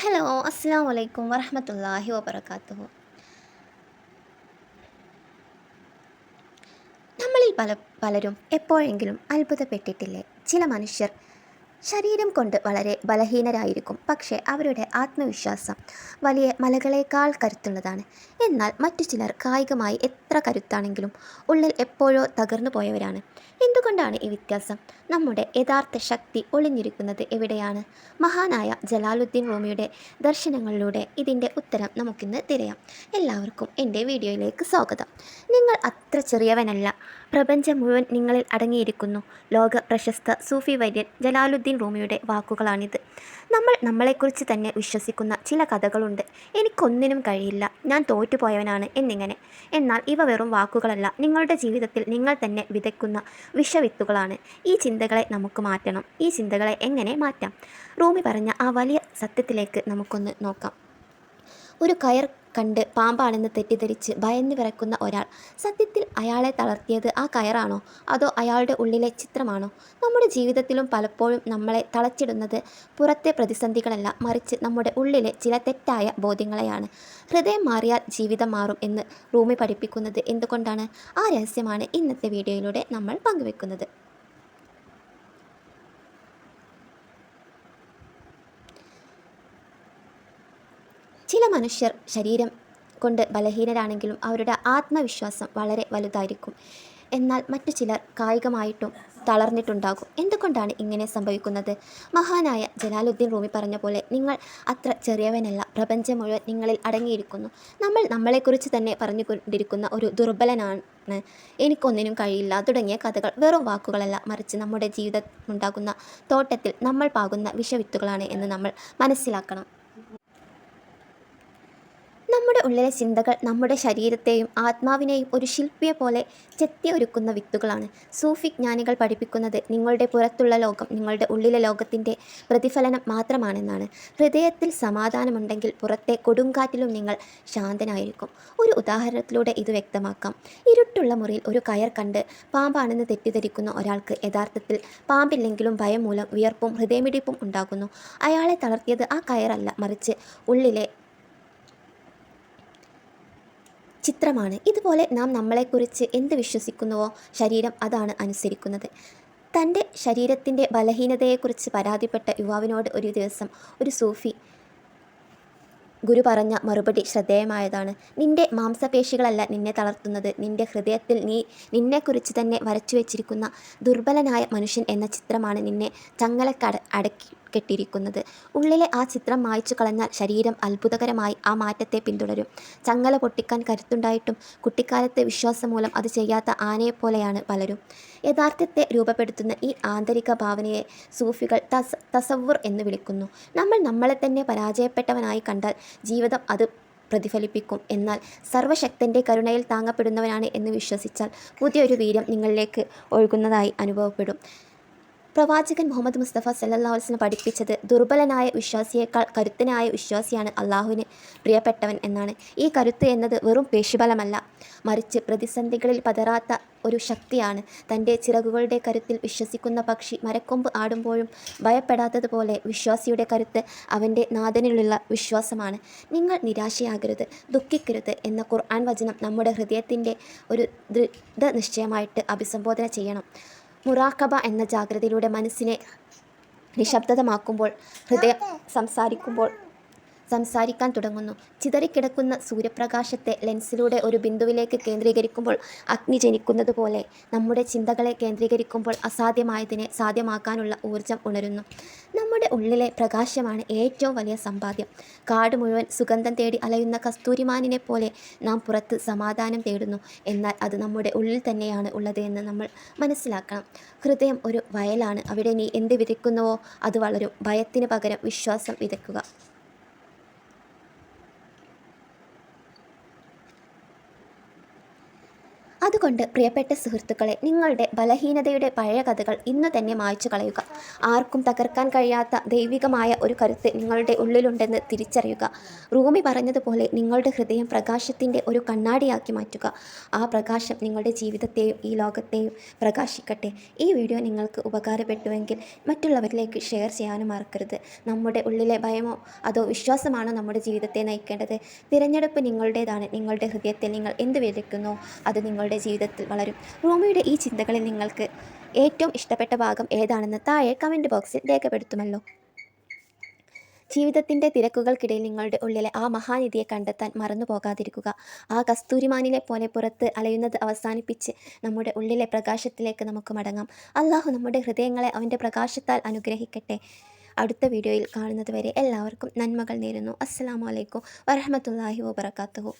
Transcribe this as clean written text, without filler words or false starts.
Hello, അസ്സാം വലൈക്കും വറഹമത്തല്ലാഹി വബർക്കാത്തുഹു. നമ്മളിൽ പലരും എപ്പോഴെങ്കിലും അത്ഭുതപ്പെട്ടിട്ടില്ലേ? ചില മനുഷ്യർ ശരീരം കൊണ്ട് വളരെ ബലഹീനരായിരിക്കും, പക്ഷേ അവരുടെ ആത്മവിശ്വാസം വലിയ മലകളേക്കാൾ കരുത്തുള്ളതാണ്. എന്നാൽ മറ്റു ചിലർ കായികമായി എത്ര കരുത്താണെങ്കിലും ഉള്ളിൽ എപ്പോഴോ തകർന്നു പോയവരാണ്. എന്തുകൊണ്ടാണ് ഈ വ്യത്യാസം? നമ്മുടെ യഥാർത്ഥ ശക്തി ഒളിഞ്ഞിരിക്കുന്നത് എവിടെയാണ്? മഹാനായ ജലാലുദ്ദീൻ റൂമിയുടെ ദർശനങ്ങളിലൂടെ ഇതിൻ്റെ ഉത്തരം നമുക്കിന്ന് തിരയാം. എല്ലാവർക്കും എൻ്റെ വീഡിയോയിലേക്ക് സ്വാഗതം. നിങ്ങൾ അത്ര ചെറിയവനല്ല, പ്രപഞ്ചം മുഴുവൻ നിങ്ങളിൽ അടങ്ങിയിരിക്കുന്നു. ലോക പ്രശസ്ത സൂഫി വര്യൻ ജലാലുദ്ദീൻ റൂമിയുടെ വാക്കുകളാണിത്. നമ്മൾ നമ്മളെക്കുറിച്ച് തന്നെ വിശ്വസിക്കുന്ന ചില കഥകളുണ്ട്. എനിക്കൊന്നിനും കഴിയില്ല, ഞാൻ തോറ്റുപോയവനാണ് എന്നിങ്ങനെ. എന്നാൽ ഇവ വെറും വാക്കുകളല്ല, നിങ്ങളുടെ ജീവിതത്തിൽ നിങ്ങൾ തന്നെ വിതയ്ക്കുന്ന വിഷവിത്തുകളാണ്. ഈ ചിന്തകളെ നമുക്ക് മാറ്റണം. ഈ ചിന്തകളെ എങ്ങനെ മാറ്റാം? റൂമി പറഞ്ഞ ആ വലിയ സത്യത്തിലേക്ക് നമുക്കൊന്ന് നോക്കാം. ഒരു കയർ കണ്ട് പാമ്പാണെന്ന് തെറ്റിദ്ധരിച്ച് ഭയന്ന് വിറയ്ക്കുന്ന ഒരാൾ, സത്യത്തിൽ അയാളെ തളർത്തിയത് ആ കയറാണോ, അതോ അയാളുടെ ഉള്ളിലെ ചിത്രമാണോ? നമ്മുടെ ജീവിതത്തിലും പലപ്പോഴും നമ്മളെ തളച്ചിടുന്നത് പുറത്തെ പ്രതിസന്ധികളല്ല, മറിച്ച് നമ്മുടെ ഉള്ളിലെ ചില തെറ്റായ ബോധ്യങ്ങളെയാണ്. ഹൃദയം മാറിയാൽ ജീവിതം മാറും എന്ന് റൂമി പഠിപ്പിക്കുന്നത് എന്തുകൊണ്ടാണ്? ആ രഹസ്യമാണ് ഇന്നത്തെ വീഡിയോയിലൂടെ നമ്മൾ പങ്കുവെക്കുന്നത്. ചില മനുഷ്യർ ശരീരം കൊണ്ട് ബലഹീനരാണെങ്കിലും അവരുടെ ആത്മവിശ്വാസം വളരെ വലുതായിരിക്കും. എന്നാൽ മറ്റു ചിലർ കായികമായിട്ടും തളർന്നിട്ടുണ്ടാകും. എന്തുകൊണ്ടാണ് ഇങ്ങനെ സംഭവിക്കുന്നത്? മഹാനായ ജലാലുദ്ദീൻ റൂമി പറഞ്ഞ പോലെ, നിങ്ങൾ അത്ര ചെറിയവനല്ല, പ്രപഞ്ചം മുഴുവൻ നിങ്ങളിൽ അടങ്ങിയിരിക്കുന്നു. നമ്മൾ നമ്മളെക്കുറിച്ച് തന്നെ പറഞ്ഞുകൊണ്ടിരിക്കുന്ന ഒരു ദുർബലനാണ്, എനിക്കൊന്നിനും കഴിയില്ല തുടങ്ങിയ കഥകൾ വെറും വാക്കുകളല്ല, മറിച്ച് നമ്മുടെ ജീവിതത്തിലുണ്ടാകുന്ന തോട്ടത്തിൽ നമ്മൾ പാകുന്ന വിഷവിത്തുകളാണ് എന്ന് നമ്മൾ മനസ്സിലാക്കണം. നമ്മുടെ ഉള്ളിലെ ചിന്തകൾ നമ്മുടെ ശരീരത്തെയും ആത്മാവിനെയും ഒരു ശില്പിയെ പോലെ ചെത്തിയൊരുക്കുന്ന വിത്തുകളാണ്. സൂഫി ജ്ഞാനികൾ പഠിപ്പിക്കുന്നത് നിങ്ങളുടെ പുറത്തുള്ള ലോകം നിങ്ങളുടെ ഉള്ളിലെ ലോകത്തിൻ്റെ പ്രതിഫലനം മാത്രമാണെന്നാണ്. ഹൃദയത്തിൽ സമാധാനമുണ്ടെങ്കിൽ പുറത്തെ കൊടുങ്കാറ്റിലും നിങ്ങൾ ശാന്തനായിരിക്കും. ഒരു ഉദാഹരണത്തിലൂടെ ഇത് വ്യക്തമാക്കാം. ഇരുട്ടുള്ള മുറിയിൽ ഒരു കയർ കണ്ട് പാമ്പാണെന്ന് തെറ്റിദ്ധരിക്കുന്ന ഒരാൾക്ക് യഥാർത്ഥത്തിൽ പാമ്പില്ലെങ്കിലും ഭയം മൂലം വിയർപ്പും ഹൃദയമിടിപ്പും ഉണ്ടാകുന്നു. അയാളെ തളർത്തിയത് ആ കയറല്ല, മറിച്ച് ഉള്ളിലെ ചിത്രമാണ്. ഇതുപോലെ നാം നമ്മളെക്കുറിച്ച് എന്ത് വിശ്വസിക്കുന്നുവോ ശരീരം അതാണ് അനുസരിക്കുന്നത്. തൻ്റെ ശരീരത്തിൻ്റെ ബലഹീനതയെക്കുറിച്ച് പരാതിപ്പെട്ട യുവാവിനോട് ഒരു ദിവസം ഒരു സൂഫി ഗുരു പറഞ്ഞ മറുപടി ശ്രദ്ധേയമായതാണ്. നിന്റെ മാംസപേശികളല്ല നിന്നെ തളർത്തുന്നത്, നിന്റെ ഹൃദയത്തിൽ നിന്നെക്കുറിച്ച് തന്നെ വരച്ചു വെച്ചിരിക്കുന്ന ദുർബലനായ മനുഷ്യൻ എന്ന ചിത്രമാണ് നിന്നെ അടക്കി കെട്ടിയിരിക്കുന്നത്. ഉള്ളിലെ ആ ചിത്രം മായ്ച്ചു കളഞ്ഞാൽ ശരീരം അത്ഭുതകരമായി ആ മാറ്റത്തെ പിന്തുടരും. ചങ്ങല പൊട്ടിക്കാൻ കരുത്തുണ്ടായിട്ടും കുട്ടിക്കാലത്തെ വിശ്വാസം മൂലം അത് ചെയ്യാത്ത ആനയെപ്പോലെയാണ് പലരും. യഥാർത്ഥത്തെ രൂപപ്പെടുത്തുന്ന ഈ ആന്തരിക ഭാവനയെ സൂഫികൾ തസവുർ എന്ന് വിളിക്കുന്നു. നമ്മൾ നമ്മളെ തന്നെ പരാജയപ്പെട്ടവനായി കണ്ടാൽ ജീവിതം അത് പ്രതിഫലിപ്പിക്കും. എന്നാൽ സർവശക്തൻ്റെ കരുണയിൽ താങ്ങപ്പെടുന്നവനാണ് എന്ന് വിശ്വസിച്ചാൽ പുതിയൊരു വീര്യം നിങ്ങളിലേക്ക് ഒഴുകുന്നതായി അനുഭവപ്പെടും. പ്രവാചകൻ മുഹമ്മദ് മുസ്തഫ സല്ലല്ലാഹു അലൈഹി വസല്ലം പഠിപ്പിച്ചത് ദുർബലനായ വിശ്വാസിയേക്കാൾ കരുത്തനായ വിശ്വാസിയാണ് അള്ളാഹുവിന് പ്രിയപ്പെട്ടവൻ എന്നാണ്. ഈ കരുത്ത് എന്നത് വെറും പേശിബലമല്ല, മറിച്ച് പ്രതിസന്ധികളിൽ പതറാത്ത ഒരു ശക്തിയാണ്. തൻ്റെ ചിറകുകളുടെ കരുത്തിൽ വിശ്വസിക്കുന്ന പക്ഷി മരക്കൊമ്പ് ആടുമ്പോഴും ഭയപ്പെടാത്തതുപോലെ വിശ്വാസിയുടെ കരുത്ത് അവൻ്റെ നാഥനിലുള്ള വിശ്വാസമാണ്. നിങ്ങൾ നിരാശയാകരുത്, ദുഃഖിക്കരുത് എന്ന ഖുർആൻ വചനം നമ്മുടെ ഹൃദയത്തിൻ്റെ ഒരു ദൃഢനിശ്ചയമായിട്ട് അഭിസംബോധന ചെയ്യണം. മുറാഖബ എന്ന ജാഗ്രതയിലൂടെ മനസ്സിനെ നിശബ്ദമാക്കുമ്പോൾ ഹൃദയം സംസാരിക്കാൻ തുടങ്ങുന്നു. ചിതറിക്കിടക്കുന്ന സൂര്യപ്രകാശത്തെ ലെൻസിലൂടെ ഒരു ബിന്ദുവിലേക്ക് കേന്ദ്രീകരിക്കുമ്പോൾ അഗ്നി ജനിക്കുന്നത് പോലെ നമ്മുടെ ചിന്തകളെ കേന്ദ്രീകരിക്കുമ്പോൾ അസാധ്യമായതിനെ സാധ്യമാക്കാനുള്ള ഊർജം ഉണരുന്നു. നമ്മുടെ ഉള്ളിലെ പ്രകാശമാണ് ഏറ്റവും വലിയ സമ്പാദ്യം. കാട് മുഴുവൻ സുഗന്ധം തേടി അലയുന്ന കസ്തൂരിമാനിനെ പോലെ നാം പുറത്ത് സമാധാനം തേടുന്നു, എന്നാൽ അത് നമ്മുടെ ഉള്ളിൽ തന്നെയാണ് ഉള്ളത് എന്ന് നമ്മൾ മനസ്സിലാക്കണം. ഹൃദയം ഒരു വയലാണ്, അവിടെ നീ എന്ത് വിതയ്ക്കുന്നുവോ അത് വളരും. ഭയത്തിന് പകരം വിശ്വാസം വിതയ്ക്കുക. അതുകൊണ്ട് പ്രിയപ്പെട്ട സുഹൃത്തുക്കളെ, നിങ്ങളുടെ ബലഹീനതയുടെ പഴയ കഥകൾ ഇന്ന് തന്നെ മായ്ച്ചു കളയുക. ആർക്കും തകർക്കാൻ കഴിയാത്ത ദൈവികമായ ഒരു കരുത്ത് നിങ്ങളുടെ ഉള്ളിലുണ്ടെന്ന് തിരിച്ചറിയുക. റൂമി പറഞ്ഞതുപോലെ നിങ്ങളുടെ ഹൃദയം പ്രകാശത്തിൻ്റെ ഒരു കണ്ണാടിയാക്കി മാറ്റുക. ആ പ്രകാശം നിങ്ങളുടെ ജീവിതത്തെയും ഈ ലോകത്തെയും പ്രകാശിക്കട്ടെ. ഈ വീഡിയോ നിങ്ങൾക്ക് ഉപകാരപ്പെട്ടുവെങ്കിൽ മറ്റുള്ളവരിലേക്ക് ഷെയർ ചെയ്യാനും മറക്കരുത്. നമ്മുടെ ഉള്ളിലെ ഭയമോ അതോ വിശ്വാസമാണോ നമ്മുടെ ജീവിതത്തെ നയിക്കേണ്ടത്? തിരഞ്ഞെടുപ്പ് നിങ്ങളുടേതാണ്. നിങ്ങളുടെ ഹൃദയത്തിൽ നിങ്ങൾ എന്ത് വിതയ്ക്കുന്നോ അത് നിങ്ങളുടെ ജീവിതത്തിൽ വളരും. റൂമിയുടെ ഈ ചിന്തകളിൽ നിങ്ങൾക്ക് ഏറ്റവും ഇഷ്ടപ്പെട്ട ഭാഗം ഏതാണെന്ന് താഴെ കമൻറ്റ് ബോക്സിൽ രേഖപ്പെടുത്തുമല്ലോ. ജീവിതത്തിൻ്റെ തിരക്കുകൾക്കിടയിൽ നിങ്ങളുടെ ഉള്ളിലെ ആ മഹാനിധിയെ കണ്ടെത്താൻ മറന്നു പോകാതിരിക്കുക. ആ കസ്തൂരിമാനിലെ പോലെ പുറത്ത് അലയുന്നത് അവസാനിപ്പിച്ച് നമ്മുടെ ഉള്ളിലെ പ്രകാശത്തിലേക്ക് നമുക്ക് മടങ്ങാം. അള്ളാഹു നമ്മുടെ ഹൃദയങ്ങളെ അവൻ്റെ പ്രകാശത്താൽ അനുഗ്രഹിക്കട്ടെ. അടുത്ത വീഡിയോയിൽ കാണുന്നത് വരെ എല്ലാവർക്കും നന്മകൾ നേരുന്നു. അസ്സലാമു അലൈക്കും വറഹ്മത്തുള്ളാഹി വബറകാതുഹു.